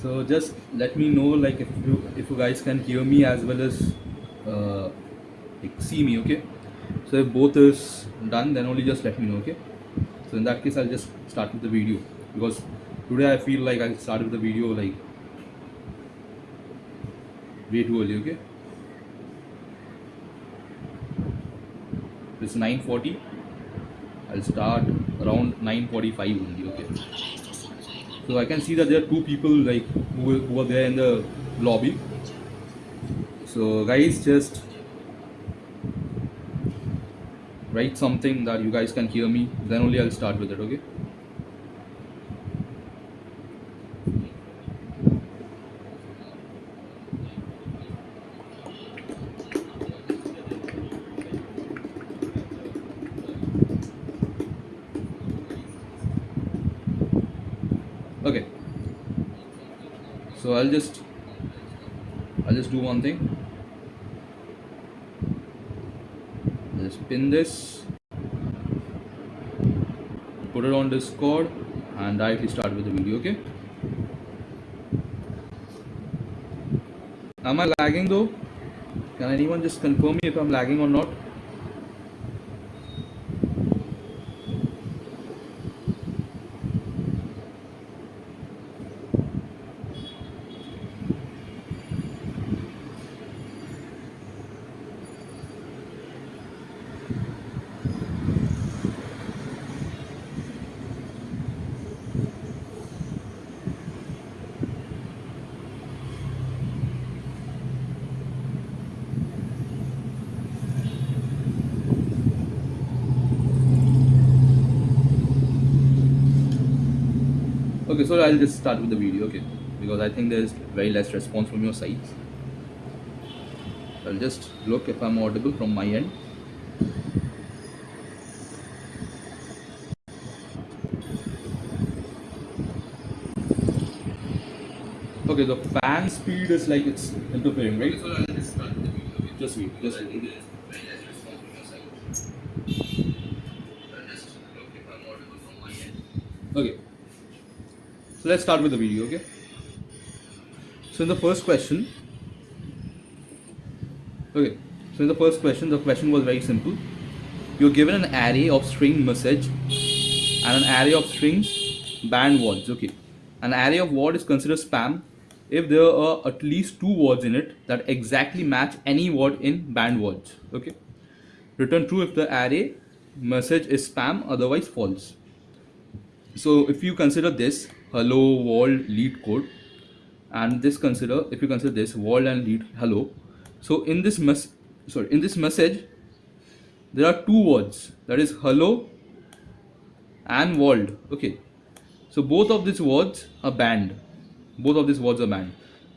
So just let me know like if you guys can hear me as well as uh, like see me, okay? So if both is done, then only just let me know, okay? So in that case, I'll just start with the video, because today I feel like I'll start with the video like way too early, okay? It's 9:40. I'll start around 9:45 only, okay? So I can see that there are two people like who are there in the lobby. So guys, just write something that you guys can hear me. Then only I'll start with it, okay? Okay. So I'll just do one thing. Just pin this, put it on Discord, and directly start with the video, okay? Am I lagging though? Can anyone just confirm me if I'm lagging or not? Okay, so I'll just start with the video, okay? Because I think there's very less response from your sides. I'll just look if I'm audible from my end. Okay, the fan speed is like it's interfering, right? So I'll just start with the video, okay? Just wait, just wait. Okay? Okay, so let's start with the video, okay? So in the first question, okay, so in the first question, the question was very simple. You're given an array of string message and an array of strings banned words, okay? An array of word is considered spam if there are at least two words in it that exactly match any word in banned words, okay? Return true if the array message is spam, otherwise false. So if you consider this hello world lead code, and this if you consider this world and lead hello, so in this message there are two words, that is hello and world, okay? So both of these words are banned.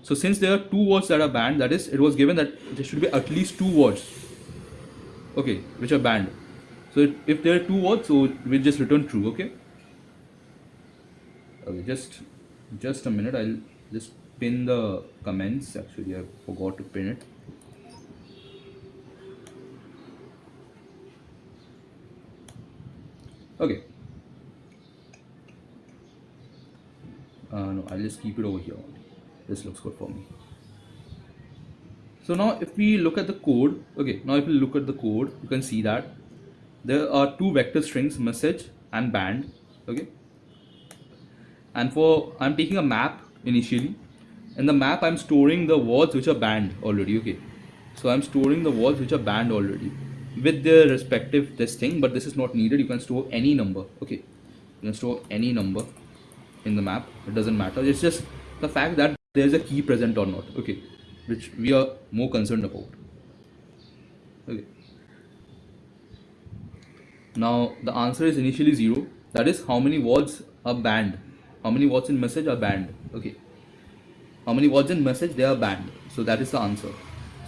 So since there are two words that are banned, that is, it was given that there should be at least two words, okay, which are banned. So if there are two words, so we'll just return true, okay? Okay, just a minute, I'll just pin the comments. Actually, I forgot to pin it. Okay. No, I'll just keep it over here. This looks good for me. So now if we look at the code, okay, now if we look at the code, you can see that there are two vector strings, message and banned, okay? And I'm taking a map initially. In the map, I'm storing the words which are banned already, okay? So I'm storing the words which are banned already with their respective this thing, but this is not needed. You can store any number, okay? You can store any number in the map. It doesn't matter. It's just the fact that there's a key present or not, okay? Which we are more concerned about, okay? Now the answer is initially 0. That is how many words are banned. How many words in message are banned, okay? How many words in message they are banned. So that is the answer.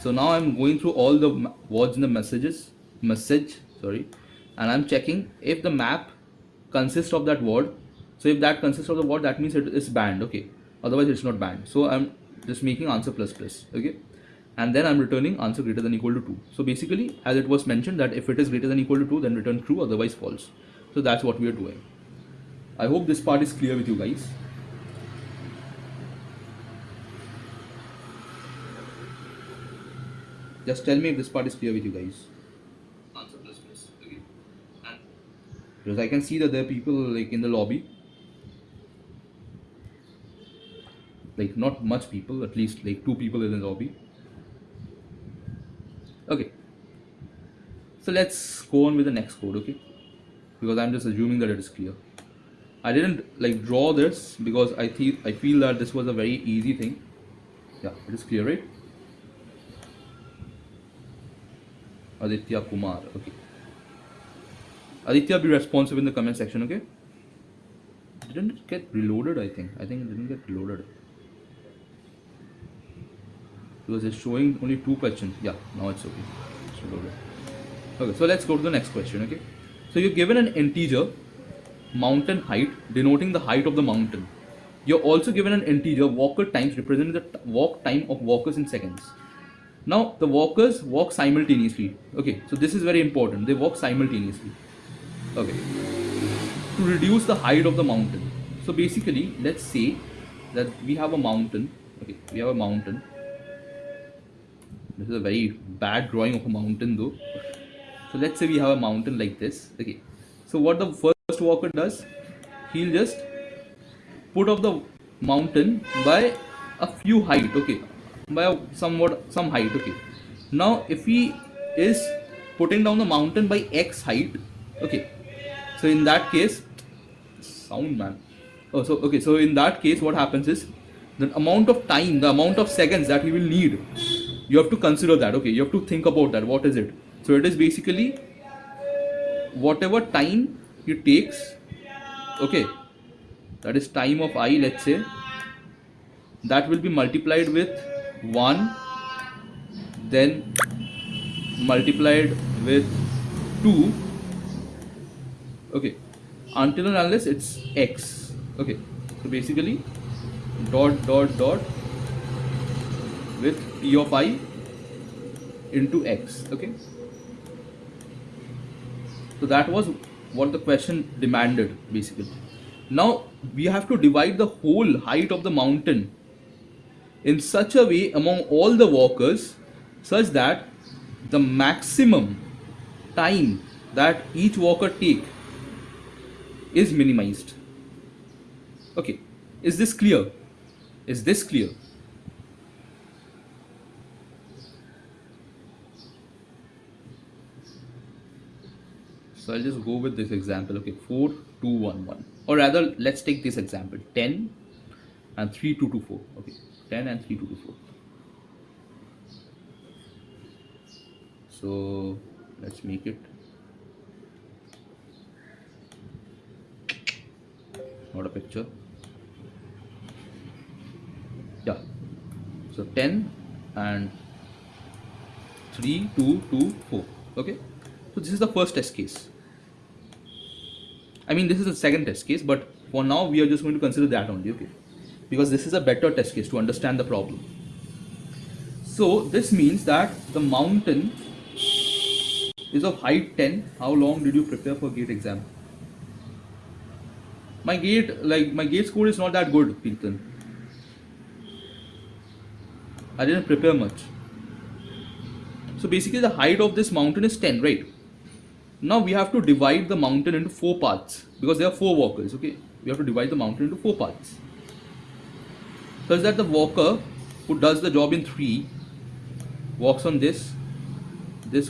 So now I'm going through all the words in the message, and I'm checking if the map consists of that word. So if that consists of the word, that means it is banned, okay? Otherwise it's not banned. So I'm just making answer plus plus, okay? And then I'm returning answer greater than equal to 2. So basically, as it was mentioned, that if it is greater than equal to 2, then return true, otherwise false. So that's what we are doing. I hope this part is clear with you guys. Just tell me if this part is clear with you guys. Answer plus plus. Okay. And because I can see that there are people like in the lobby. Like not much people, at least like 2 people in the lobby. Okay. So let's go on with the next code, okay? Because I'm just assuming that it is clear. I didn't like draw this because I feel that this was a very easy thing. Yeah, it is clear, right? Aditya Kumar, okay. Aditya, be responsive in the comment section, okay? Didn't it get reloaded? I think it didn't get reloaded because it's showing only 2 questions. Yeah, now it's okay. It's reloaded. Okay, so let's go to the next question, okay? So you're given an integer mountain height denoting the height of the mountain. You're also given an integer walker times representing the walk time of walkers in seconds. Now the walkers walk simultaneously. Okay, so this is very important. They walk simultaneously. Okay, to reduce the height of the mountain. So basically, let's say that we have a mountain. Okay, we have a mountain. This is a very bad drawing of a mountain though. So let's say we have a mountain like this. Okay, so what the first walker does, he'll just put up the mountain by a few height. Okay, by some height. Okay, now if he is putting down the mountain by x height, okay, so in that case, sound man. Oh, so okay, so in that case, what happens is the amount of time, the amount of seconds that he will need, you have to consider that. Okay, you have to think about that. What is it? So it is basically whatever time it takes. Okay, that is time of I, let's say, that will be multiplied with 1, then multiplied with 2, okay, until and unless it's x. Okay, so basically dot dot dot with t of I into x. Okay, so that was what the question demanded basically. Now we have to divide the whole height of the mountain in such a way among all the walkers such that the maximum time that each walker take is minimized. Okay, is this clear? Is this clear? So I'll just go with this example. Okay, 4 2 1 1, or rather let's take this example, 10 and 3 2 2 4. Okay, 10 and 3 2 2 4. So let's make it not a picture. Yeah, so 10 and 3 2 2 4. Okay, so this is the first test case. I mean, this is the second test case, but for now we are just going to consider that only. Okay, because this is a better test case to understand the problem. So this means that the mountain is of height 10. How long did you prepare for GATE exam? My GATE score is not that good, Peter. I didn't prepare much. So basically the height of this mountain is 10, right? Now we have to divide the mountain into 4 parts because there are 4 walkers. Okay, we have to divide the mountain into 4 parts such that the walker who does the job in 3 walks on this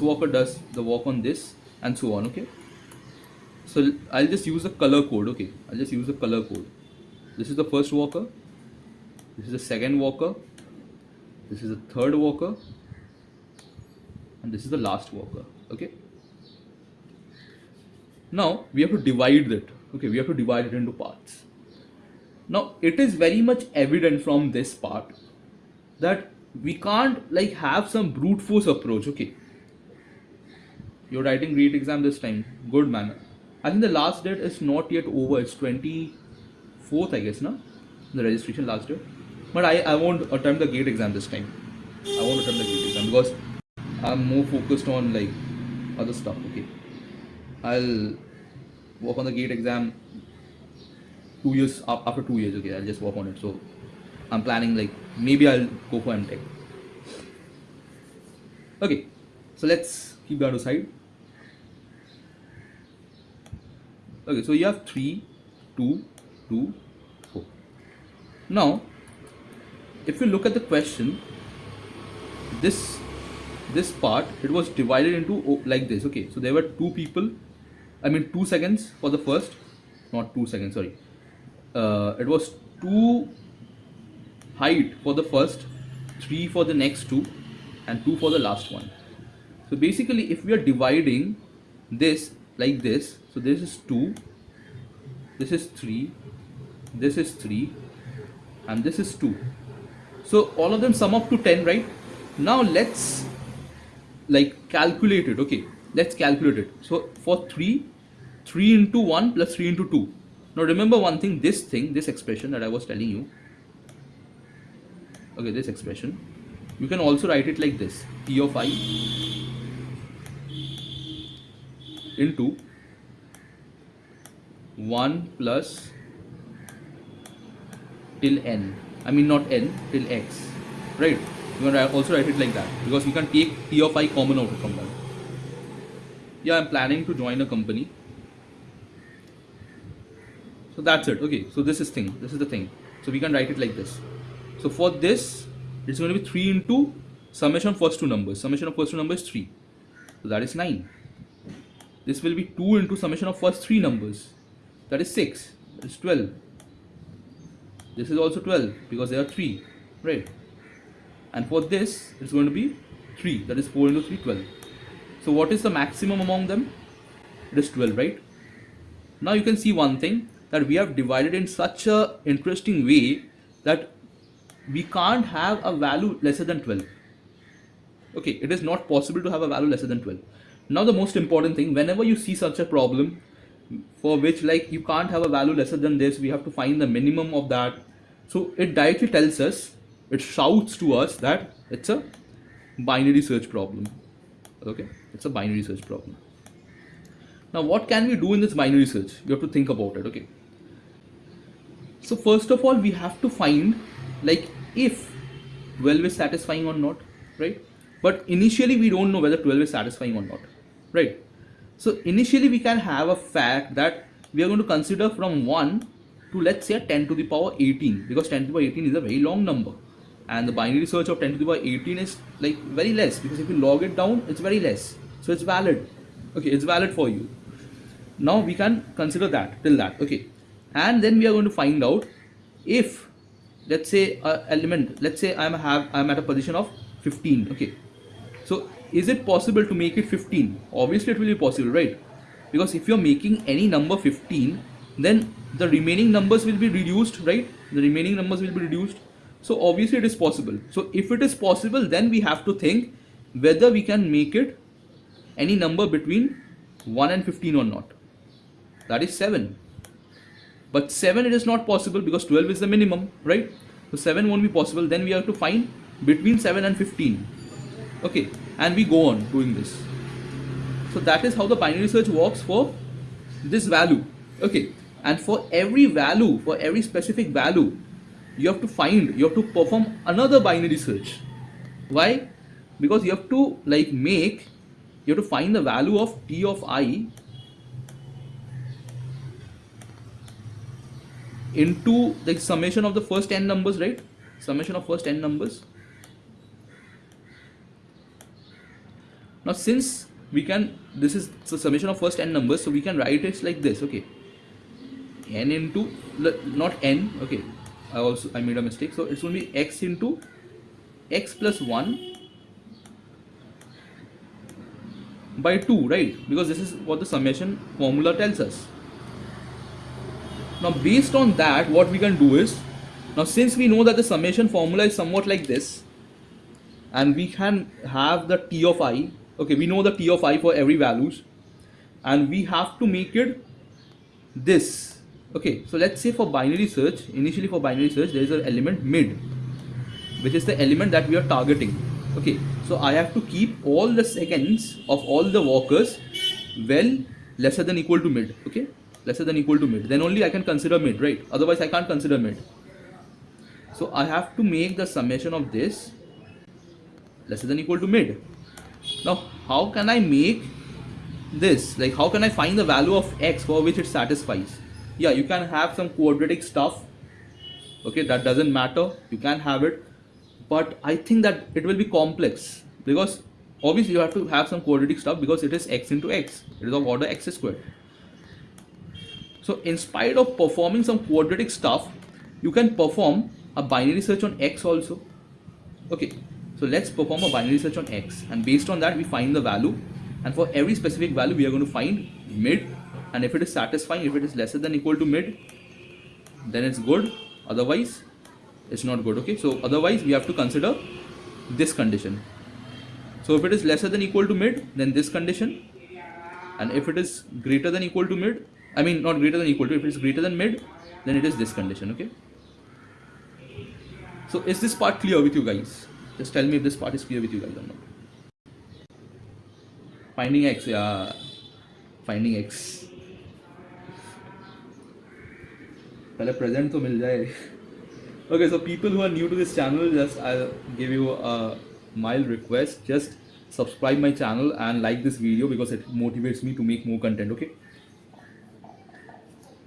walker does the walk on this, and so on. Okay, so I'll just use the color code. Okay, I'll just use the color code. This is the first walker, this is the second walker, this is the third walker, and this is the last walker. Okay, now we have to divide it. Okay, we have to divide it into parts. Now it is very much evident from this part that we can't like have some brute force approach. Okay, you're writing GATE exam this time. Good man. I think the last date is not yet over. It's 24th, I guess, no? The registration last date. But I won't attempt the GATE exam this time. I won't attempt the GATE exam because I'm more focused on like other stuff. Okay, I'll work on the GATE exam 2 years after 2 years. Okay, I'll just work on it. So I'm planning like maybe I'll go for MTech. Okay, so let's keep that aside. Okay, so you have 3, 2, 2, 4. Now, if you look at the question, this part, it was divided into like this. Okay, so there were 2 people, I mean 2 seconds for the first, not 2 seconds, sorry. It was 2 height for the first, 3 for the next 2, and 2 for the last one. So basically, if we are dividing this like this, so this is 2, this is 3, this is 3, and this is 2. So all of them sum up to 10, right? Now let's like calculate it. Okay, let's calculate it. So for 3 into 1 plus 3 into 2. Now remember one thing, this expression that I was telling you, okay, this expression, you can also write it like this: T of I into 1 plus till n, I mean not n, till x, right? You can also write it like that, because we can take T of I common out from that. Yeah, I'm planning to join a company. So that's it. Okay, so this is the thing. So we can write it like this. So for this, it's going to be 3 into summation of first 2 numbers. Summation of first 2 numbers is 3. So that is 9. This will be 2 into summation of first 3 numbers. That is 6. That is 12. This is also 12 because there are 3, right? And for this, it's going to be 3. That is 4 into 3, 12. So what is the maximum among them? It is 12, right? Now you can see one thing, that we have divided in such a interesting way that we can't have a value lesser than 12. Okay, it is not possible to have a value lesser than 12. Now the most important thing, whenever you see such a problem for which like you can't have a value lesser than this, we have to find the minimum of that. So it directly tells us, it shouts to us that it's a binary search problem. Okay, it's a binary search problem. Now what can we do in this binary search? You have to think about it. Okay, so first of all, we have to find like if 12 is satisfying or not, right? But initially we don't know whether 12 is satisfying or not, right? So initially we can have a fact that we are going to consider from 1 to, let's say, 10 to the power 18, because 10 to the power 18 is a very long number, and the binary search of 10 to the power 18 is like very less, because if you log it down, it's very less, so it's valid. Okay, it's valid for you. Now we can consider that till that. Okay, and then we are going to find out if, let's say, element, let's say I'm at a position of 15. Okay, so is it possible to make it 15? Obviously it will be possible, right? Because if you're making any number 15, then the remaining numbers will be reduced, right? The remaining numbers will be reduced. So obviously it is possible. So if it is possible, then we have to think whether we can make it any number between 1 and 15 or not. That is 7. But 7 it is not possible because 12 is the minimum, right? So 7 won't be possible. Then we have to find between 7 and 15. Okay, and we go on doing this. So that is how the binary search works for this value. Okay, and for every value, for every specific value, you have to perform another binary search. Why? Because you have to find the value of T of I into the summation of the first n numbers, right? Summation of first n numbers. Now since this is the summation of first n numbers, so we can write it like this. Okay, n into, not n, okay, I made a mistake, so it's going to be x into x plus 1 by 2, right? Because this is what the summation formula tells us. Now based on that, what we can do is, now since we know that the summation formula is somewhat like this, and we can have the T of I, okay, we know the T of I for every values, and we have to make it this. Okay, so let's say for binary search, initially for binary search, there is an element mid, which is the element that we are targeting. Okay, so I have to keep all the seconds of all the walkers well lesser than equal to mid. Okay, lesser than equal to mid, then only I can consider mid, right? Otherwise I can't consider mid. So I have to make the summation of this lesser than equal to mid. Now, how can I make this? Like, how can I find the value of x for which it satisfies? Yeah, you can have some quadratic stuff. Okay, that doesn't matter. You can have it, but I think that it will be complex because obviously you have to have some quadratic stuff because it is x into x. It is of order x squared. So, in spite of performing some quadratic stuff, you can perform a binary search on x also. Okay, so let's perform a binary search on x, and based on that we find the value, and for every specific value we are going to find mid, and if it is satisfying, if it is lesser than equal to mid, then it's good, otherwise it's not good. Okay, so otherwise we have to consider this condition. So if it is lesser than equal to mid, then this condition, and if it is greater than equal to mid, I mean not greater than equal to, if it is greater than mid, then it is this condition. Okay, so is this part clear with you guys? Just tell me if this part is clear with you guys or not. Finding x, yeah, finding x. पहले present तो मिल जाए. Okay, so people who are new to this channel, just I'll give you a mild request. Just subscribe my channel and like this video because it motivates me to make more content. Okay.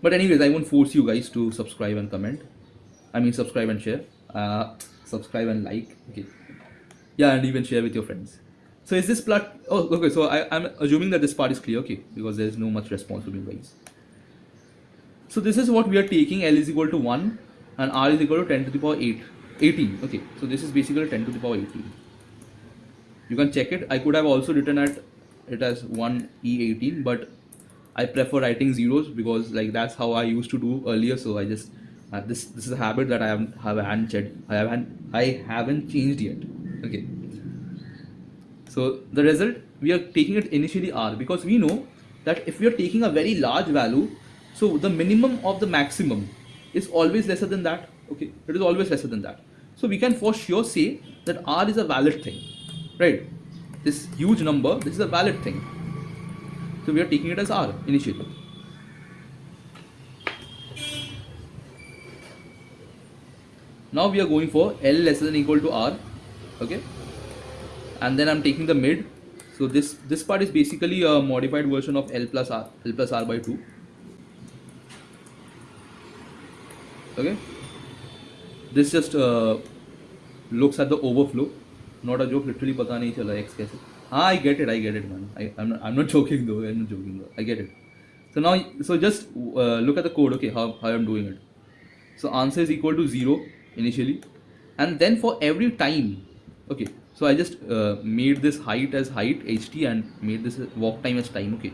But anyways, I won't force you guys to subscribe and comment. I mean, subscribe and share. Subscribe and like. Okay. Yeah, and even share with your friends. So is this part? Oh, okay. So I'm assuming that this part is clear. Okay, because there's no much response from you guys. So this is what we are taking. L is equal to 1 and R is equal to 10 to the power 18. Okay, so this is basically 10 to the power 18. You can check it. I could have also written it as 1e18, but I prefer writing zeros because like that's how I used to do earlier. So I just this is a habit that I haven't changed yet. Okay. So the result, we are taking it initially R because we know that if we are taking a very large value, so the minimum of the maximum is always lesser than that. Okay, it is always lesser than that. So we can for sure say that R is a valid thing, right? This huge number, this is a valid thing. So we are taking it as R initially. Now we are going for L lesser than equal to R. Okay, and then I'm taking the mid. So this part is basically a modified version of L plus R by 2. Okay, this just looks at the overflow, not a joke. Literally पता नहीं चला x कैसे. I get it, man. I'm not joking though. I get it. So now, so just look at the code. Okay, how I'm doing it. So answer is equal to 0 initially, and then for every time, okay. So I just made this height as height ht and made this walk time as time. Okay.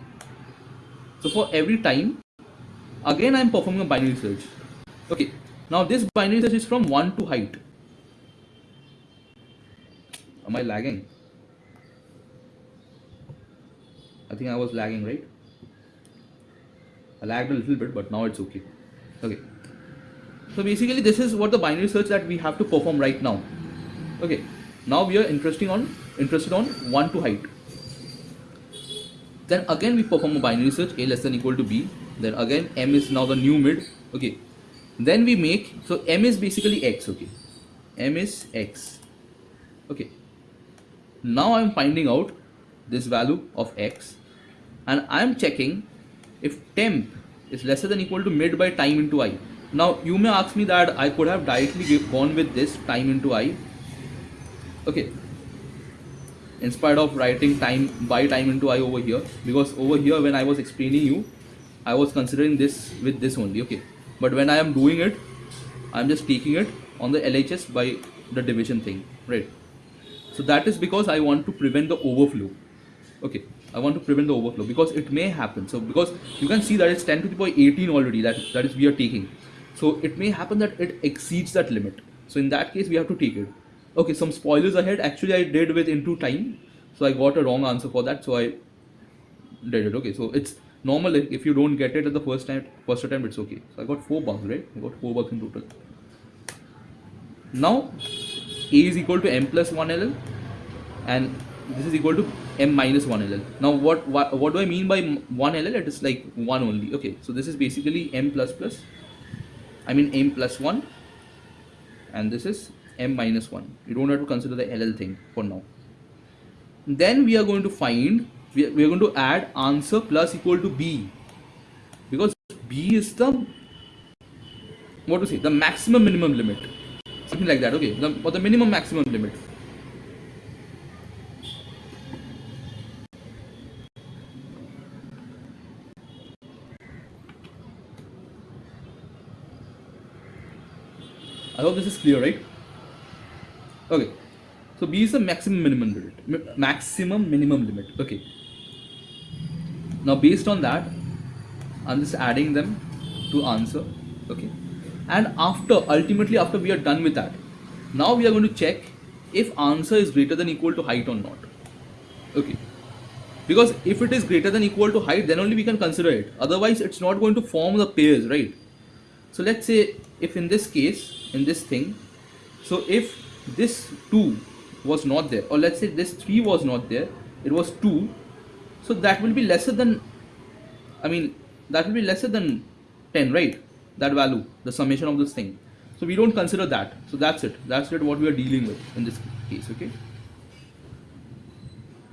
So for every time, again I'm performing a binary search. Okay. Now this binary search is from 1 to height. Am I lagging? I think I was lagging, right? I lagged a little bit, but now it's okay. Okay. So basically this is what the binary search that we have to perform right now. Okay. Now we are interested on 1 to height. Then again we perform a binary search, a less than equal to b. Then again m is now the new mid. Okay. Then we make, so m is basically x. Okay. M is x. Okay. Now I'm finding out this value of x, and I'm checking if temp is lesser than equal to mid by time into I. Now you may ask me that I could have directly gone with this time into I. Okay, in spite of writing time by time into I over here, because over here when I was explaining you, I was considering this with this only. Okay, but when I am doing it, I'm just taking it on the LHS by the division thing, right? So that is because I want to prevent the overflow. Okay, I want to prevent the overflow because it may happen. So because you can see that it's 10 to the power 18 already, that is we are taking. So it may happen that it exceeds that limit. So in that case we have to take it. Okay, some spoilers ahead. Actually I did with into time, so I got a wrong answer for that, so I did it. Okay, so it's normal if you don't get it at the first attempt, it's okay. So I got 4 bugs, right? I got 4 bugs in total. Now a is equal to m plus 1 ll, and this is equal to m minus 1 ll. Now what do I mean by 1 ll? It is like 1 only. Okay, so this is basically m plus m plus 1, and this is m minus 1. You don't have to consider the ll thing for now. then we are going to find, we are going to add answer plus equal to b, because b is the, what to say, the maximum minimum limit, something like that. Okay, or the minimum maximum limit. I hope this is clear, right? Okay, so b is the maximum minimum limit, maximum minimum limit. Okay, now based on that, I'm just adding them to answer. Okay, and ultimately after we are done with that, now we are going to check if answer is greater than equal to height or not. Okay, because if it is greater than equal to height, then only we can consider it, otherwise it's not going to form the pairs, right? So let's say if in this case, in this thing, so if this 2 was not there, or let's say this 3 was not there, it was 2, so that will be lesser than, I mean, that will be lesser than 10, right? That value, the summation of this thing. So we don't consider that. So that's it. That's it, what we are dealing with in this case, okay?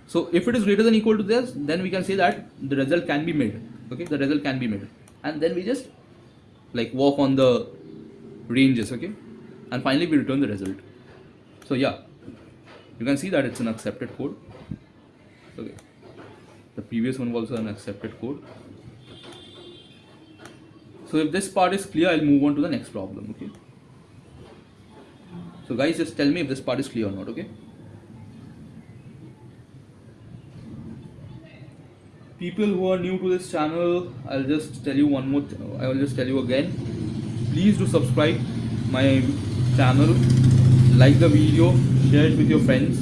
So if it is greater than equal to this, then we can say that the result can be made, okay? The result can be made. And then we just like walk on the ranges, okay? And finally we return the result. So yeah, you can see that it's an accepted code. Okay, the previous one was an accepted code. So if this part is clear, I'll move on to the next problem, okay? So guys, just tell me if this part is clear or not, okay? People who are new to this channel, I'll just tell you one more, I will just tell you again, please do subscribe my channel, like the video, share it with your friends,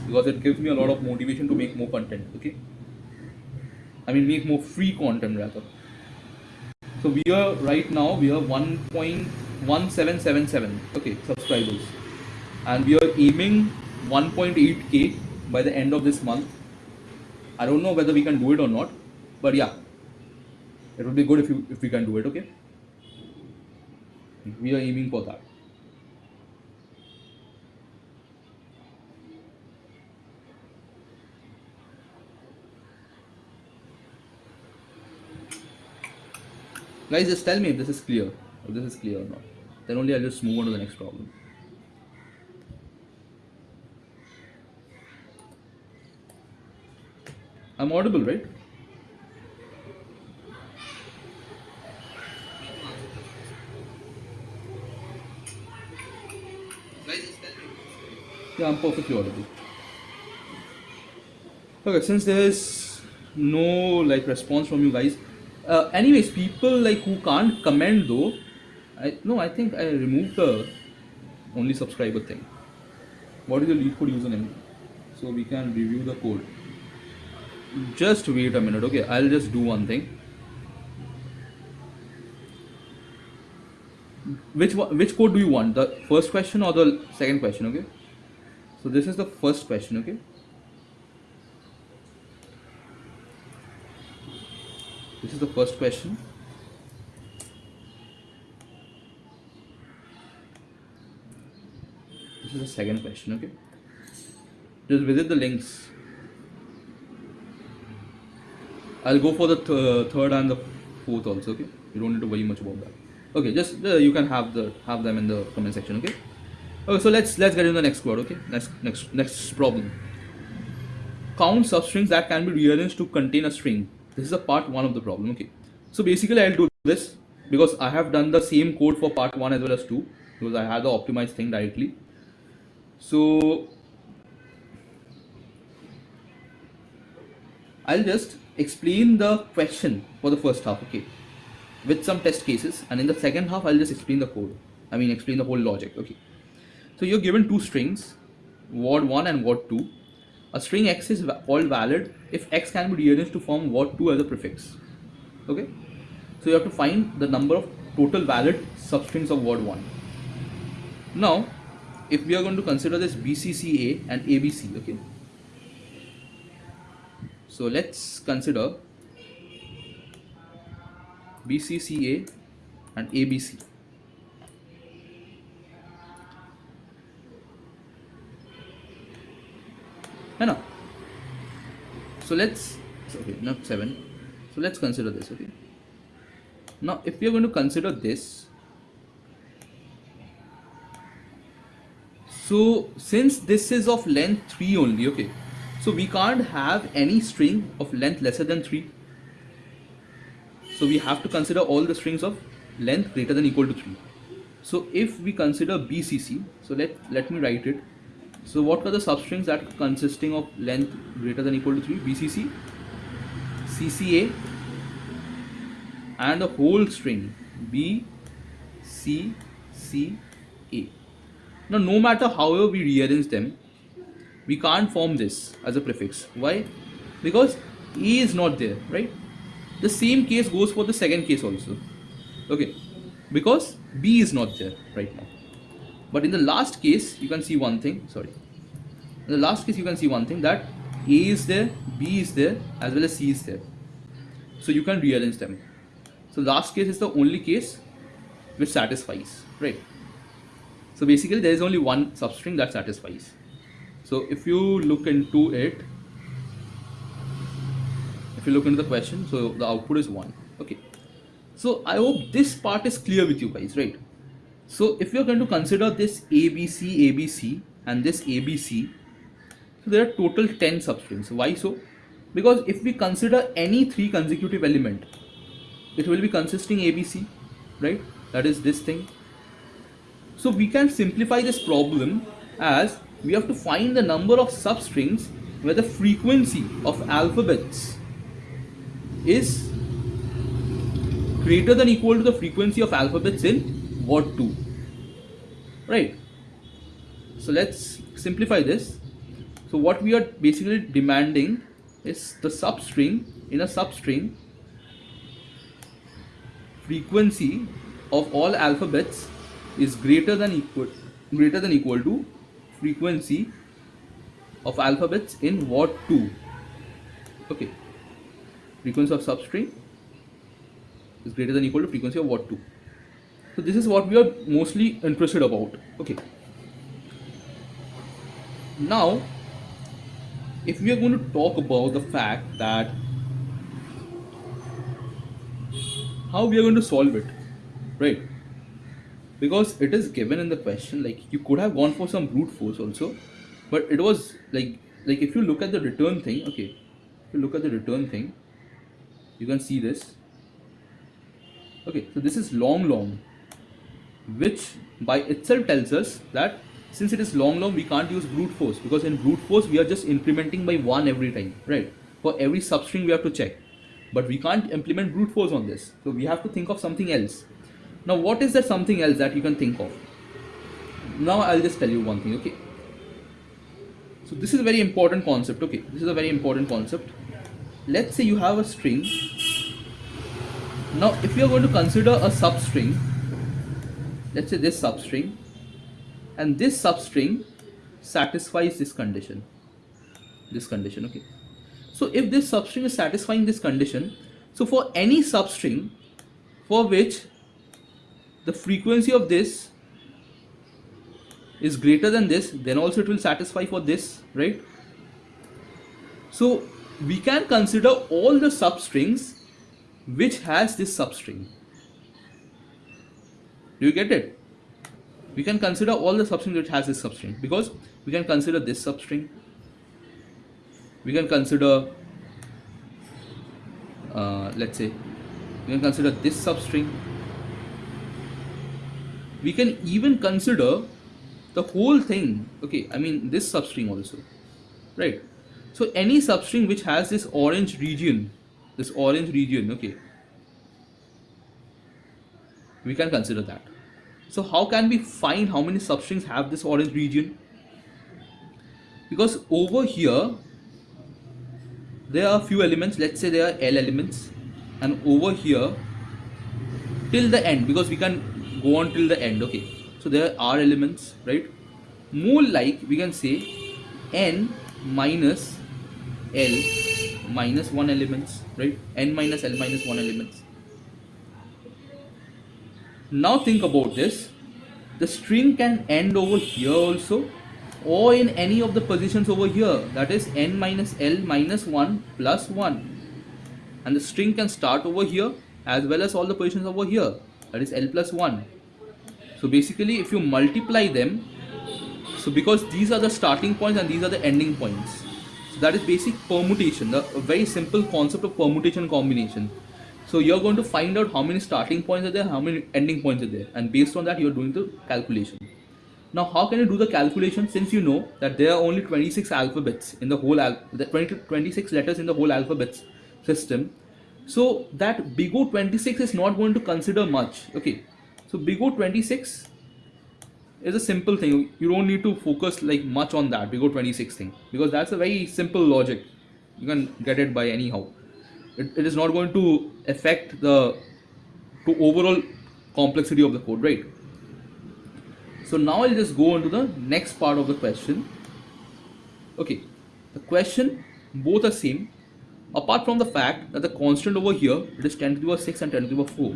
because it gives me a lot of motivation to make more content, okay? I mean, make more free content rather. So we are right now, we are 1.1777, okay, subscribers, and we are aiming 1.8k by the end of this month. I don't know whether we can do it or not, but yeah, it would be good if we can do it, okay? We are aiming for that. Guys, just tell me if this is clear, or not. Then only I'll just move on to the next problem. I'm audible, right? Yeah, I'm perfectly audible. Okay, since there is no like response from you guys, anyways, people like who can't comment though, I think I removed the only subscriber thing. What is the Leetcode username? So we can review the code. Just wait a minute, okay? I'll just do one thing. Which code do you want? The first question or the second question, okay? So this is the first question, okay? This is the first question. This is the second question, okay? Just visit the links. I'll go for the third and the fourth also, okay? You don't need to worry much about that. Okay, just you can have them in the comment section, okay? Okay, so let's get into the next code, okay? Next problem. Count substrings that can be rearranged to contain a string. This is a part 1 of the problem, okay? So basically I'll do this because I have done the same code for part 1 as well as 2, because I had the optimized thing directly. So I'll just explain the question for the first half, okay, with some test cases, and in the second half I'll just explain the code. I mean, explain the whole logic, okay? So you're given two strings, word1 and word2. A string x is called valid if x can be rearranged to form word2 as a prefix, okay? So you have to find the number of total valid substrings of word1. Now, if we are going to consider this BCCA and ABC, okay? So let's consider BCCA and ABC. है ना? So let's, okay, not 7. So let's consider this. Okay, now if we are going to consider this, so since this is of length 3 only, okay, so we can't have any string of length lesser than 3. So we have to consider all the strings of length greater than equal to 3. So if we consider BCC, so let me write it. So what are the substrings that are consisting of length greater than equal to 3? BCC, CCA, and a whole string B, C, C, A. Now no matter however we rearrange them, we can't form this as a prefix. Why? Because A is not there, right? The same case goes for the second case also. Okay, because B is not there right now. But in the last case, you can see one thing. Sorry. In the last case, you can see one thing, that A is there, B is there, as well as C is there. So you can rearrange them. So last case is the only case which satisfies, right? So basically, there is only one substring that satisfies. So if you look into it, if you look into the question, so the output is 1. Okay. So I hope this part is clear with you guys, right? So if you're going to consider this ABC, ABC, and this ABC, so there are total 10 substrings. Why so? Because if we consider any 3 consecutive element, it will be consisting ABC, right? That is this thing. So we can simplify this problem as we have to find the number of substrings where the frequency of alphabets is greater than equal to the frequency of alphabets in word 2, right? So let's simplify this. So what we are basically demanding is the substring, in a substring, frequency of all alphabets is greater than equal to frequency of alphabets in word 2. Okay, frequency of substring is greater than equal to frequency of word 2. So this is what we are mostly interested about. Okay, now if we are going to talk about the fact that how we are going to solve it, right? Because it is given in the question, like you could have gone for some brute force also, but it was like if you look at the return thing, okay, if you look at the return thing, you can see this. Okay, so this is long, which by itself tells us that since it is long, we can't use brute force, because in brute force we are just incrementing by 1 every time, right? For every substring we have to check, but we can't implement brute force on this, so we have to think of something else. Now what is that something else that you can think of? Now I'll just tell you one thing. Okay, so this is a very important concept. Okay, this is a very important concept. Let's say you have a string. Now if you are going to consider a substring, let's say this substring, and this substring satisfies this condition, okay. So if this substring is satisfying this condition, so for any substring for which the frequency of this is greater than this, then also it will satisfy for this, right? So we can consider all the substrings which has this substring. Do you get it? We can consider all the substrings which has this substring, because we can consider this substring, we can consider let's say we can consider this substring, we can even consider the whole thing, okay, I mean this substring also, right? So any substring which has this orange region, okay, we can consider that. So how can we find how many substrings have this orange region? Because over here there are few elements, let's say there are L elements, and over here till the end, because we can go on till the end, okay, so there are elements, right? More like we can say N minus L minus 1 elements, right? N minus L minus 1 elements. Now think about this. The string can end over here also, or in any of the positions over here, that is n minus l minus 1 plus 1. And the string can start over here as well as all the positions over here, that is l plus 1. So basically if you multiply them, so because these are the starting points and these are the ending points, so that is basic permutation, the very simple concept of permutation combination. So you're going to find out how many starting points are there, how many ending points are there, and based on that you're doing the calculation. Now how can you do the calculation, since you know that there are only 26 alphabets in the whole 26 letters in the whole alphabets system. So that big O 26 is not going to consider much. Okay, so big O 26 is a simple thing. You don't need to focus like much on that big O 26 thing, because that's a very simple logic. You can get it by anyhow. It is not going to affect the overall complexity of the code, right? So now I'll just go on to the next part of the question. Okay, the question both are same, apart from the fact that the constant over here, it is 10 to the power 6 and 10 to the power 4.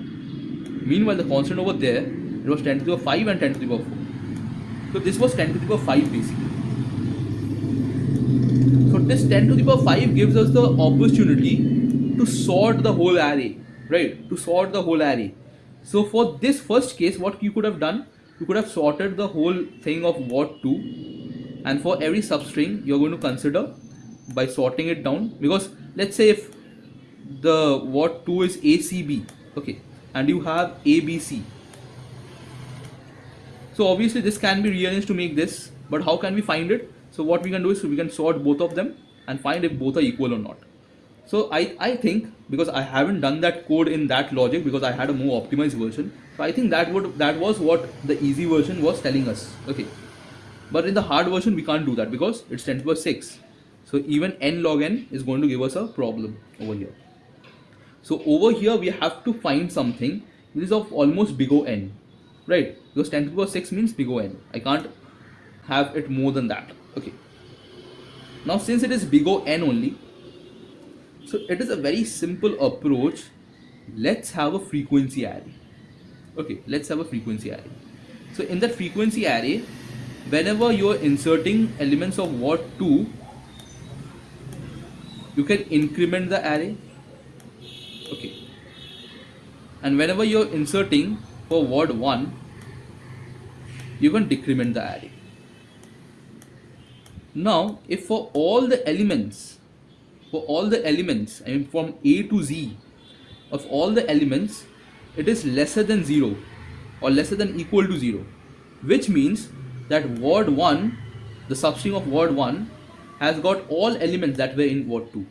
Meanwhile the constant over there, it was 10 to the power 5 and 10 to the power 4. So this was 10 to the power 5 basically. So this 10 to the power 5 gives us the opportunity to sort the whole array, right? To sort the whole array. So for this first case, what you could have done, you could have sorted the whole thing of word2, and for every substring you're going to consider by sorting it down, because let's say if the word2 is ACB, okay, and you have ABC, so obviously this can be rearranged to make this, but how can we find it? So what we can do is we can sort both of them and find if both are equal or not. So I think, because I haven't done that code in that logic because I had a more optimized version, so I think that was what the easy version was telling us. Okay, but in the hard version we can't do that because it's 10 to the power 6. So even n log n is going to give us a problem over here. So over here we have to find something which is of almost big O n, right? Because 10 to the power 6 means big O n. I can't have it more than that. Okay. Now since it is big O n only, so it is a very simple approach. Let's have a frequency array. Okay, let's have a frequency array. So in that frequency array, whenever you are inserting elements of word 2, you can increment the array. Okay. And whenever you are inserting for word 1, you can decrement the array. Now, if for all the elements, I mean from A to Z of all the elements, it is lesser than 0 or lesser than equal to 0, which means that word 1, the substring of word 1 has got all elements that were in word 2,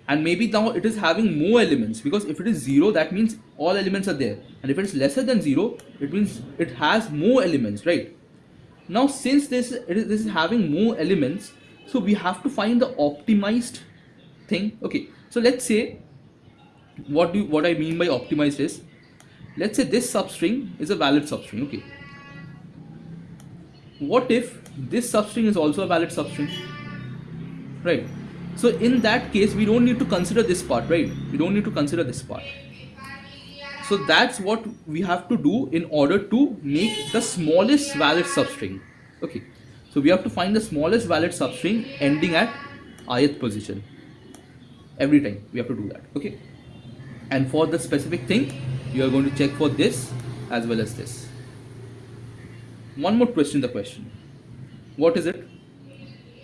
and maybe now it is having more elements, because if it is 0 that means all elements are there, and if it is lesser than 0 it means it has more elements, right? Now since this is having more elements, so we have to find the optimized thing. Okay, so let's say what I mean by optimized is, let's say this substring is a valid substring. Okay, what if this substring is also a valid substring, right? So in that case we don't need to consider this part, right? We don't need to consider this part. So that's what we have to do in order to make the smallest valid substring. Okay, so we have to find the smallest valid substring ending at ith position. Every time we have to do that. Okay, and for the specific thing you are going to check for this as well as this. One more twist in the question. What is it?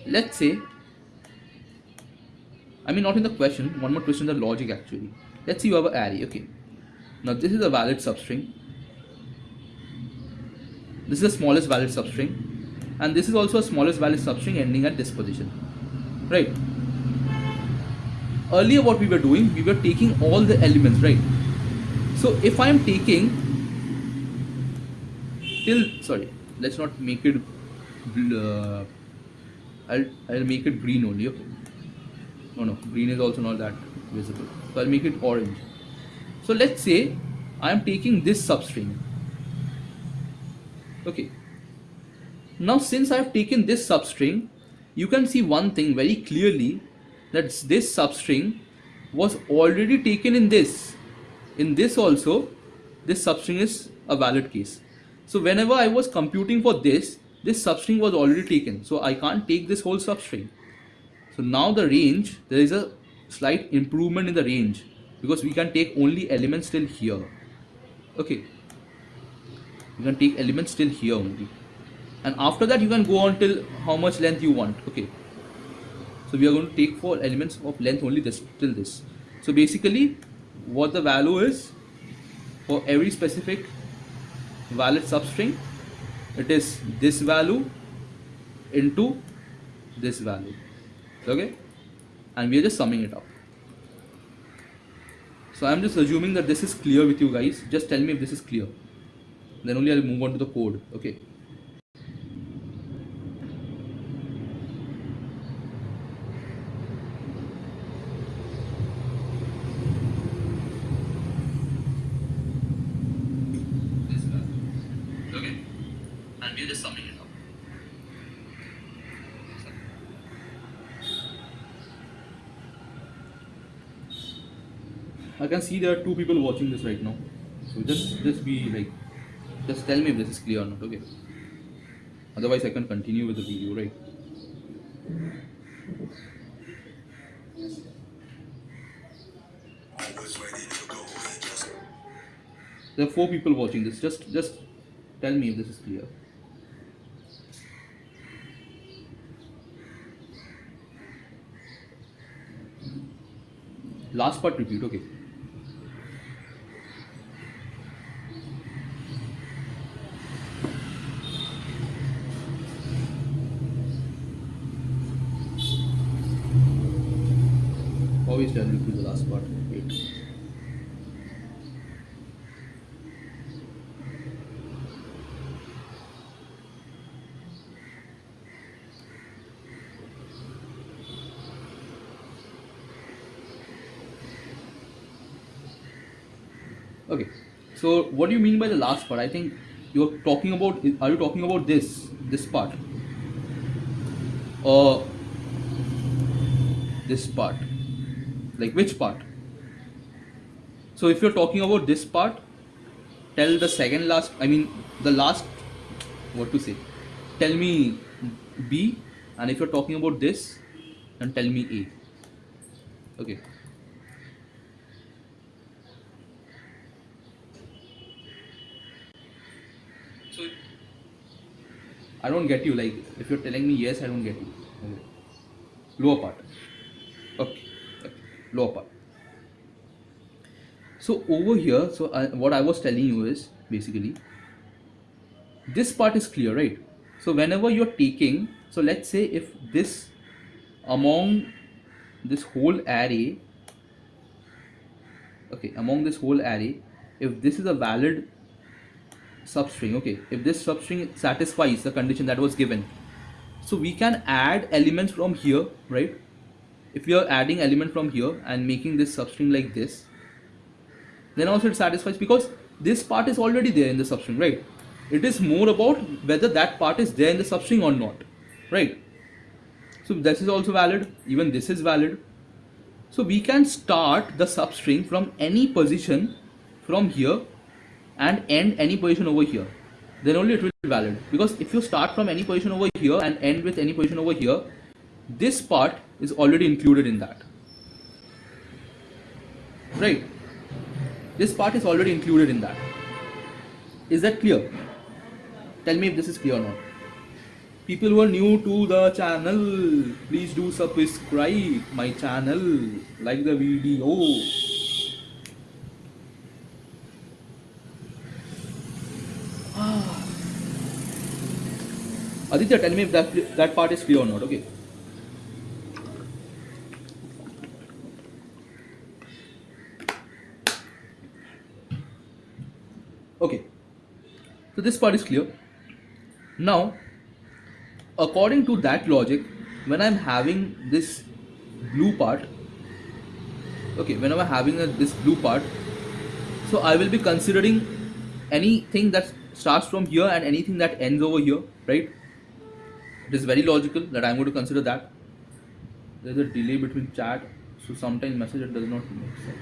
Let's say, I mean not in the question, one more twist in the logic actually. Let's say you have an array. Okay, now this is a valid substring, this is the smallest valid substring, and this is also a smallest valid substring ending at this position, right? Earlier what we were doing, we were taking all the elements, right? So if I am taking let's not make it I'll make it green only. Okay, no, green is also not that visible, so I'll make it orange. So let's say I am taking this substring. Okay, now since I have taken this substring, you can see one thing very clearly, that this substring was already taken in this. In this also, this substring is a valid case. So whenever I was computing for this, this substring was already taken, so I can't take this whole substring. So now the range, there is a slight improvement in the range because we can take only elements till here. Okay, you can take elements till here only, and after that you can go on till how much length you want. Okay, so we are going to take for elements of length only this till this. So basically what the value is for every specific valid substring, it is this value into this value. Okay, and we are just summing it up. So I am just assuming that this is clear with you guys. Just tell me if this is clear, then only I'll move on to the code. Okay. This value. Okay, and we are just summing it up. I can see there are 2 people watching this right now. So just be like, just tell me if this is clear or not, okay? Otherwise I can continue with the video, right? There are 4 people watching this. Just tell me if this is clear. Last part repeat, okay? Obviously I'll repeat the last part. Wait. Okay, so what do you mean by the last part? I think you're talking about, are you talking about this part, or this part? Like which part? So if you're talking about this part, tell the second last, I mean the last, what to say, tell me B, and if you're talking about this, then tell me A. Okay. So I don't get you. Like if you're telling me yes, I don't get you. Okay. Lower part. Okay. Lower part. So over here, so what I was telling you is basically this part is clear, right? So whenever you're taking, so let's say if this among this whole array, okay, among this whole array, if this is a valid substring, okay, if this substring satisfies the condition that was given, so we can add elements from here, right? If we are adding element from here and making this substring like this, then also it satisfies because this part is already there in the substring, right? It is more about whether that part is there in the substring or not, right? So this is also valid, even this is valid. So we can start the substring from any position from here and end any position over here, then only it will be valid. Because if you start from any position over here and end with any position over here, this part is already included in that, right? This part is already included in that. Is that clear? Tell me if this is clear or not. People who are new to the channel, please do subscribe my channel, like the video. Aditya, tell me if that part is clear or not, okay? Okay, so this part is clear. Now, according to that logic, when I'm having this blue part, okay, whenever I'm having this blue part, so I will be considering anything that starts from here and anything that ends over here, right? It is very logical that I'm going to consider that. There's a delay between chat, so sometimes message it does not make sense.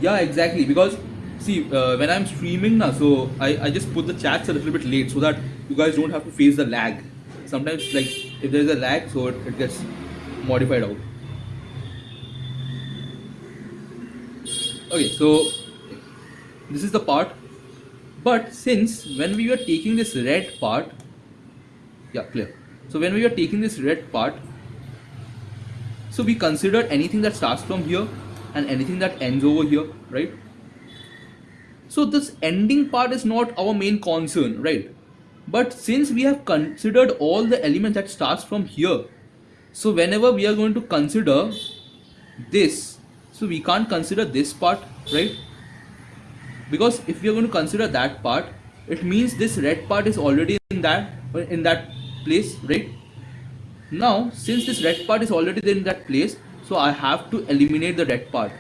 Yeah, exactly, because see, when I'm streaming now, so I just put the chats a little bit late so that you guys don't have to face the lag. sometimes like if there is a lag, so it gets modified out. Okay, so this is the part, but since when we were taking this red part, yeah, clear. So when we were taking this red part, so we considered anything that starts from here and anything that ends over here, right? So this ending part is not our main concern, right? But since we have considered all the elements that starts from here, so whenever we are going to consider this, so we can't consider this part, right? Because if we are going to consider that part, it means this red part is already in that place, right? Now since this red part is already there in that place, so I have to eliminate the red part,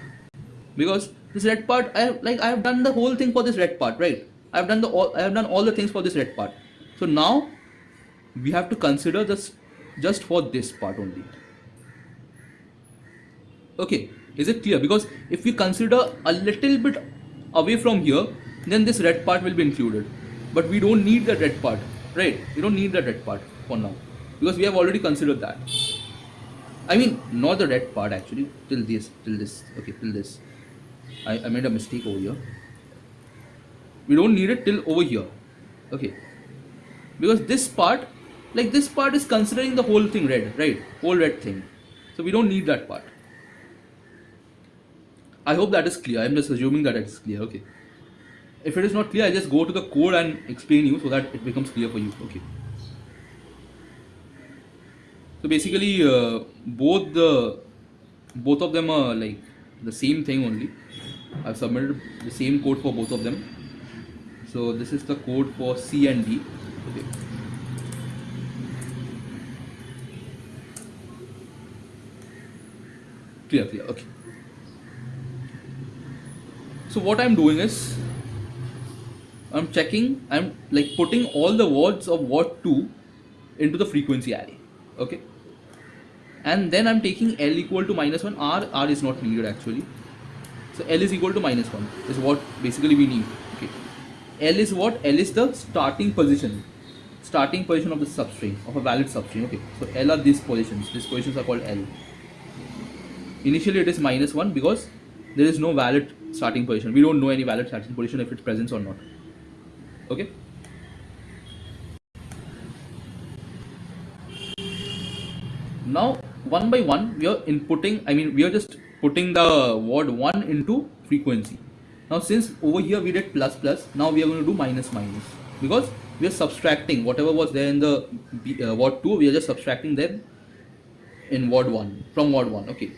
because this red part I have done the whole thing for this red part, right? I have done all the things for this red part. So now we have to consider this just for this part only. Okay, is it clear? Because if we consider a little bit away from here, then this red part will be included, but we don't need the red part, right? We don't need the red part for now because we have already considered that. I mean, not the red part actually, till this. Okay, till this. I made a mistake over here. We don't need it till over here. Okay, because this part, like this part is considering the whole thing red, right? Whole red thing. So we don't need that part. I hope that is clear. I'm just assuming that it is clear. Okay. If it is not clear, I just go to the code and explain you so that it becomes clear for you. Okay. So basically, both of them are like the same thing only. I've submitted the same code for both of them. So this is the code for C and D. Okay. Clear. Okay. So what I'm doing is, I'm checking, I'm like putting all the words of word 2 into the frequency array. Okay. And then I'm taking L equal to -1. R is not needed actually. So L is equal to -1 is what basically we need. Okay. L is what? L is the starting position of the substring, of a valid substring. Okay. So L are these positions. These positions are called L. Initially it is -1 because there is no valid starting position. We don't know any valid starting position if it's present or not. Okay. Now one by one we are inputting, we are just putting the word 1 into frequency. Now since over here we did plus plus, now we are going to do minus minus, because we are subtracting whatever was there in the word 2, we are just subtracting them in word 1 from word 1. Okay.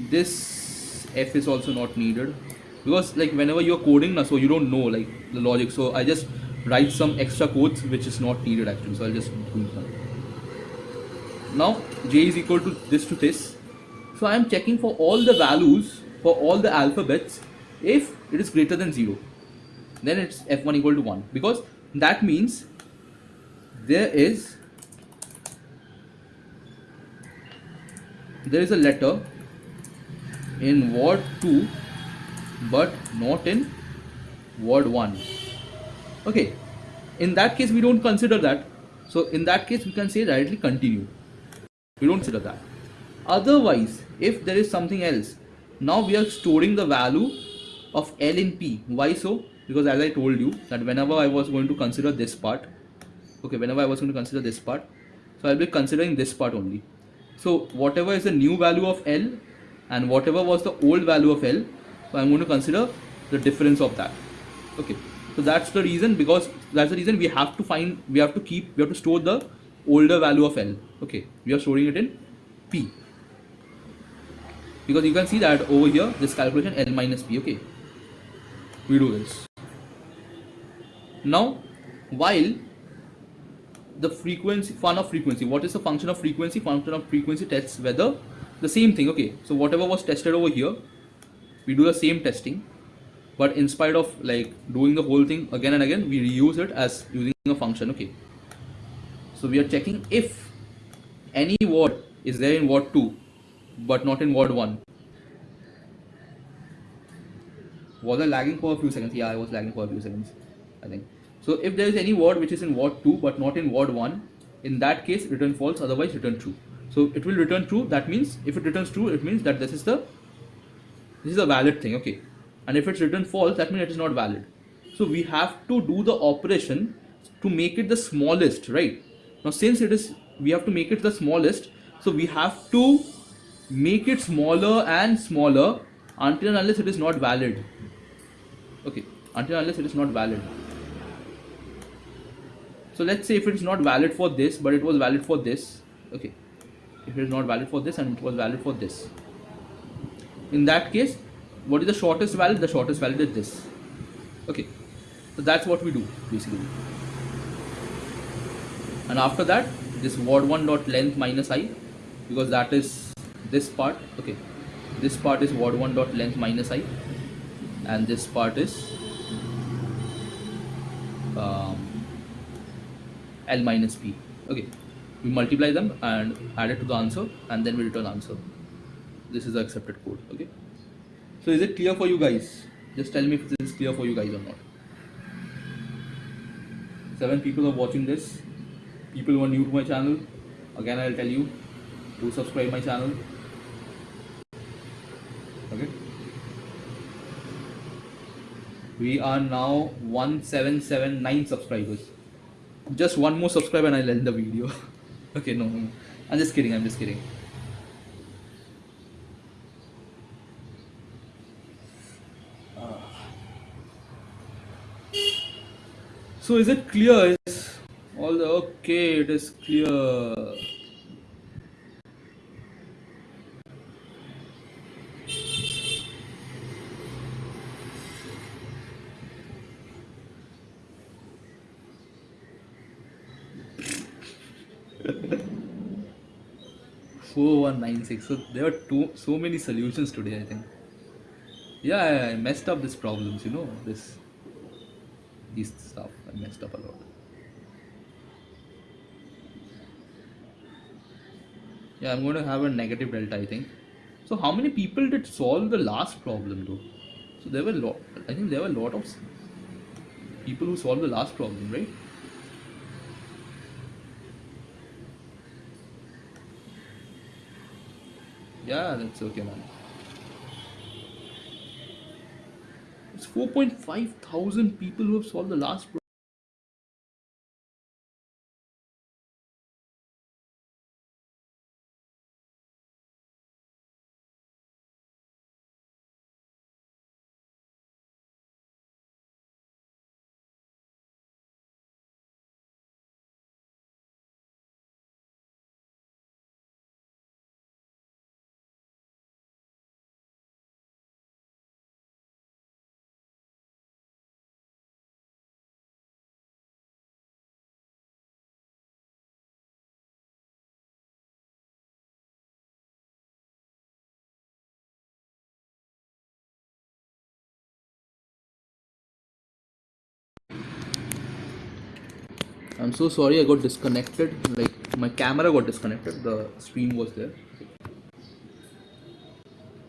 This F is also not needed because like whenever you're coding so you don't know like the logic, so I just write some extra codes which is not needed actually, so I'll just do that. Now J is equal to this, so I am checking for all the values for all the alphabets. If it is greater than 0, then it's F1 equal to 1, because that means there is a letter in word 2 but not in word 1. Okay, in that case we don't consider that, so in that case we can say directly continue. We don't consider that. Otherwise, if there is something else, now we are storing the value of L in P. Why so? Because as I told you that whenever I was going to consider this part, okay, so I'll be considering this part only. So whatever is the new value of L and whatever was the old value of L, so I'm going to consider the difference of that. Okay, so that's the reason, because that's the reason we have to store the older value of L. Okay, we are storing it in P, because you can see that over here this calculation L minus P. Okay, we do this. Now while the function of frequency, what is the function of frequency? Function of frequency tests whether the same thing. Okay, so whatever was tested over here, we do the same testing, but in spite of like doing the whole thing again and again, we reuse it as using a function. Okay, so we are checking if any word is there in word 2 but not in word 1. Was I lagging for a few seconds? Yeah, I was lagging for a few seconds, I think. So if there is any word which is in word 2 but not in word 1, in that case return false, otherwise return true. So it will return true. That means if it returns true, it means that this is a valid thing, okay. And if it's written false, that means it is not valid. So we have to do the operation to make it the smallest, right? Now since it is, we have to make it the smallest, so we have to make it smaller and smaller until and unless it is not valid, okay, until and unless it is not valid. So let's say if it is not valid for this but it was valid for this, okay, if it is not valid for this and it was valid for this, in that case what is the shortest value? The shortest value is this, okay. So that's what we do basically. And after that, this word1 dot length minus I, because that is this part, okay, this part is word1 dot length minus I, and this part is L minus P, okay. We multiply them and add it to the answer, and then we return answer. This is the accepted code, okay. So is it clear for you guys? Just tell me if this is clear for you guys or not. 7 people are watching this. People who are new to my channel, again I'll tell you to subscribe my channel, okay. We are now 1779 subscribers. Just one more subscribe and I'll end the video. Okay, no, I'm just kidding, I'm just kidding. So is it clear? Is all the okay? It is clear. Four 196. So there are so many solutions today, I think. Yeah, I messed up these problems, you know, these stuff. I messed up a lot. Yeah, I'm going to have a negative delta, I think. So how many people did solve the last problem though? So there were I think there were a lot of people who solved the last problem, right? Yeah, that's okay, man. It's 4.5 thousand people who have solved the last problem. I'm so sorry I got disconnected. Like my camera got disconnected. The screen was there.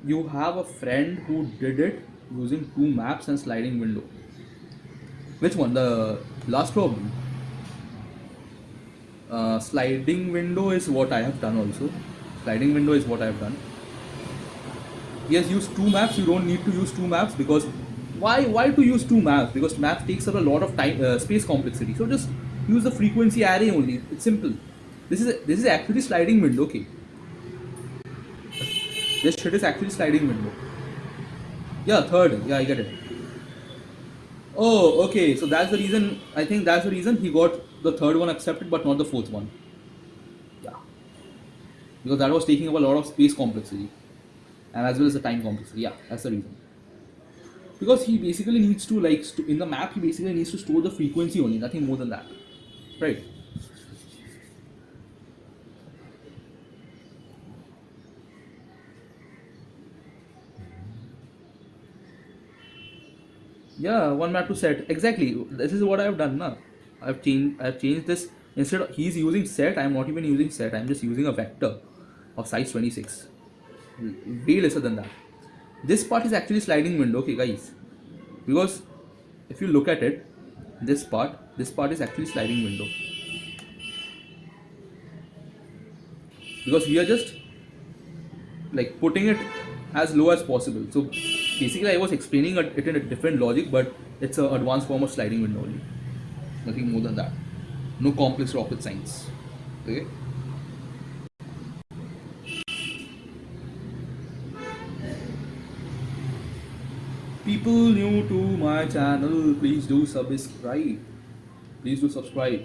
You have a friend who did it using 2 maps and sliding window. Which one? The last problem. Sliding window is what I have done also. Sliding window is what I have done. Yes, use 2 maps. You don't need to use 2 maps because why to use 2 maps? Because maps takes up a lot of time, space complexity. So just use the frequency array only. It's simple. This is actually sliding window. Okay. This shit is actually sliding window. Yeah, third. Yeah, I get it. Oh, okay. So that's the reason. I think that's the reason he got the third one accepted, but not the fourth one. Yeah, because that was taking up a lot of space complexity, and as well as the time complexity. Yeah, that's the reason. Because he basically needs to in the map. He basically needs to store the frequency only, nothing more than that, right? Yeah, one map to set. Exactly. This is what I have done now. I've changed this. Instead of he's using set, I'm not even using set. I'm just using a vector of size 26. Way lesser than that. This part is actually sliding window, okay guys. Because if you look at it, this part, This part is actually sliding window, because we are just like putting it as low as possible. So basically I was explaining it in a different logic, but it's an advanced form of sliding window only, nothing more than that. No complex rocket science. Okay. People new to my channel, please do subscribe. Please do subscribe.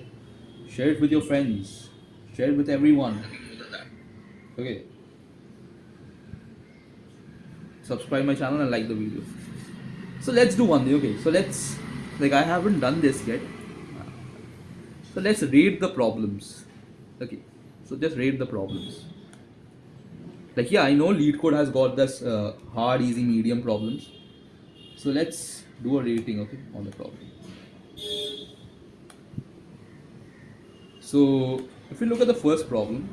Share it with your friends. Share it with everyone. Okay. Subscribe my channel and like the video. So let's do one thing. Okay. So let's, like, I haven't done this yet. So let's rate the problems. Okay. So just rate the problems. Like, yeah, I know Leetcode has got this hard, easy, medium problems. So let's do a rating, okay, on the problem. So if you look at the first problem,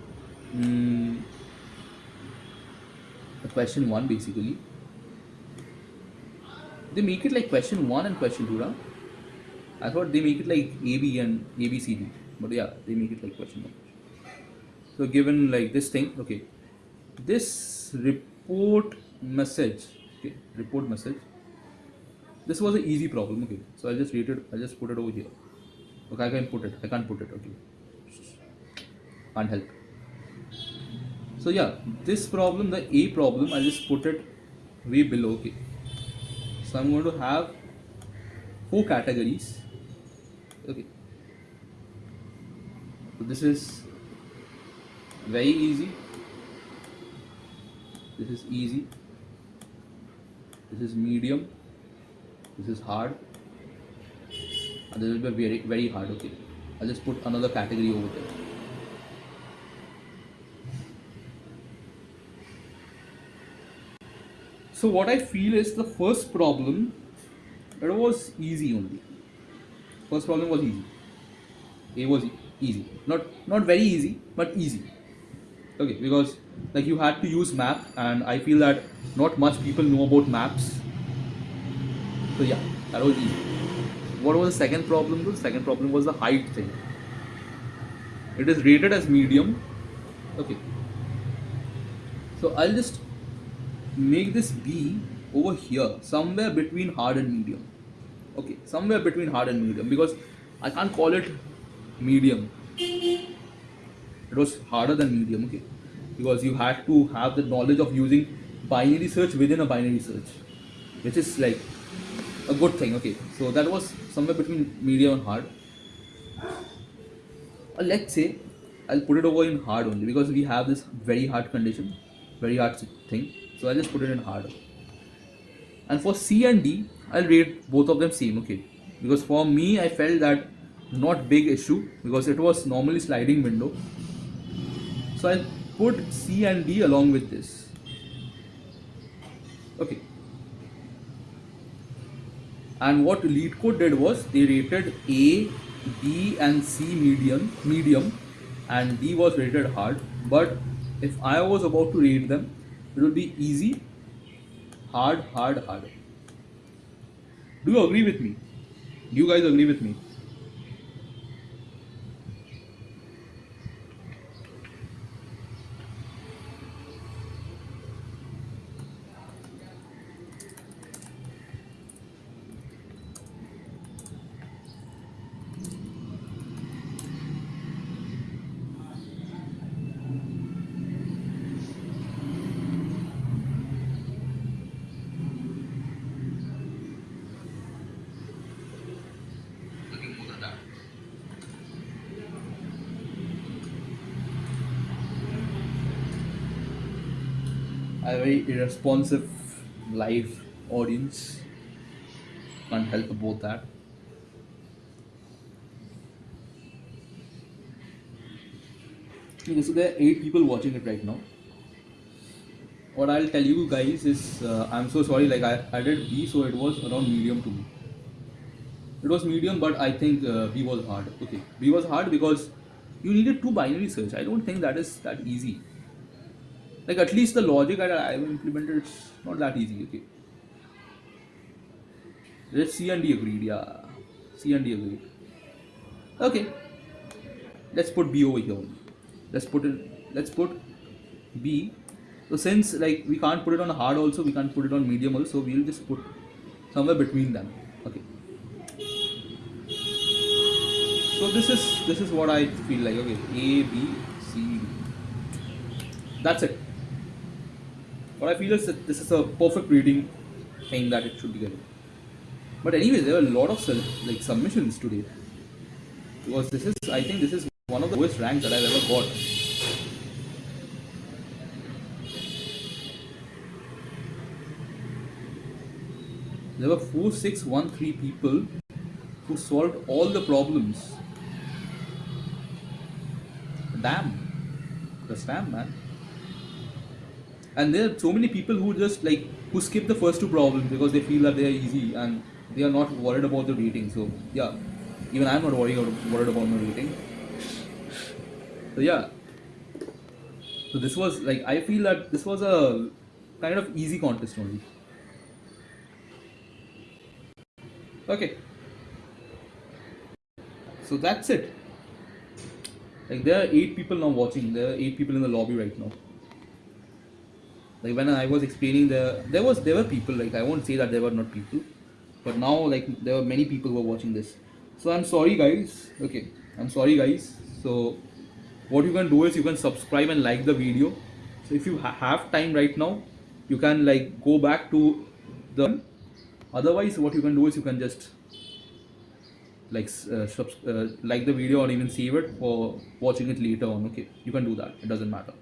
question 1 basically, they make it like question 1 and question 2, right? I thought they make it like AB and ABCD, but yeah, they make it like question 1. So given like this thing, okay, this report message, okay, report message, this was an easy problem, okay, so I'll just rate it, I'll just put it over here. Okay, I can't put it, okay, can't help. So yeah, this problem, the A problem, I'll just put it way below, okay. So I'm going to have 4 categories, okay. So this is very easy, this is easy, this is medium, this is hard, and this will be very, very hard, okay. I'll just put another category over there. So what I feel is the first problem, it was easy only. First problem was easy. A was easy. Not very easy, but easy. Okay, because like you had to use map, and I feel that not much people know about maps. So yeah, that was easy. What was the second problem though? The second problem was the height thing. It is rated as medium. Okay. So I'll just make this be over here, somewhere between hard and medium. Okay, somewhere between hard and medium, because I can't call it medium. It was harder than medium, okay, because you had to have the knowledge of using binary search within a binary search, which is like a good thing, okay. So that was somewhere between medium and hard. Let's say I'll put it over in hard only, because we have this very hard condition, very hard thing. So I'll just put it in hard. And for C and D, I'll rate both of them same, okay, because for me I felt that not big issue, because it was normally sliding window. So I'll put C and D along with this, okay. And what Leetcode did was they rated A, B and C medium, and D was rated hard. But if I was about to rate them, it would be easy, hard. Do you agree with me? Do you guys agree with me? A very irresponsive live audience, can't help about that. Okay, so there are 8 people watching it right now. What I'll tell you guys is, I'm so sorry, like I did B, so it was around medium to me. It was medium, but I think B was hard. Okay, B was hard because you needed 2 binary search. I don't think that is that easy. Like at least the logic that I implemented, it's not that easy, okay. Let's C and D agreed, yeah. C and D agreed. Okay, let's put B over here. Let's put B. So since like we can't put it on hard also, we can't put it on medium also, we'll just put somewhere between them. Okay. So this is what I feel like. Okay, A, B, C, D. That's it. What I feel is that this is a perfect reading thing that it should be getting. But anyways, there are a lot of like submissions today because this is, I think this is one of the lowest ranks that I've ever got. There were 4613 people who solved all the problems. Damn, damn man. And there are so many people who just like who skip the first two problems because they feel that they are easy and they are not worried about the rating. So yeah, even I'm not worried about my rating. So yeah, so this was like, I feel that this was a kind of easy contest only. Okay, so that's it. Like there are 8 people now watching. There are 8 people in the lobby right now. Like when I was explaining, there were people. Like I won't say that there were not people, but now like there were many people who were watching this. So I'm sorry guys. Okay, I'm sorry guys. So what you can do is you can subscribe and like the video. So if you have time right now, you can like go back to the. Otherwise, what you can do is you can just like like the video or even save it for watching it later on. Okay, you can do that. It doesn't matter.